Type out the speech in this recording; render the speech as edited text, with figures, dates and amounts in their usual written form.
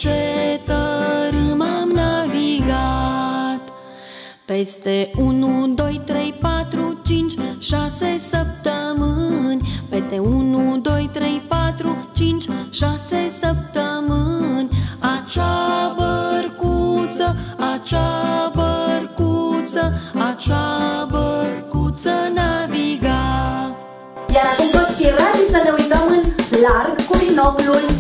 ce tărâm am navigat. Peste 1, 2, 3, 4, 5, 6 săptămâni. Peste 1, 2, 3, 4, 5, 6 săptămâni. Acea bărcuță, acea bărcuță, acea bărcuță naviga. Iar acum toți pirații să ne uităm în larg cu binoclul.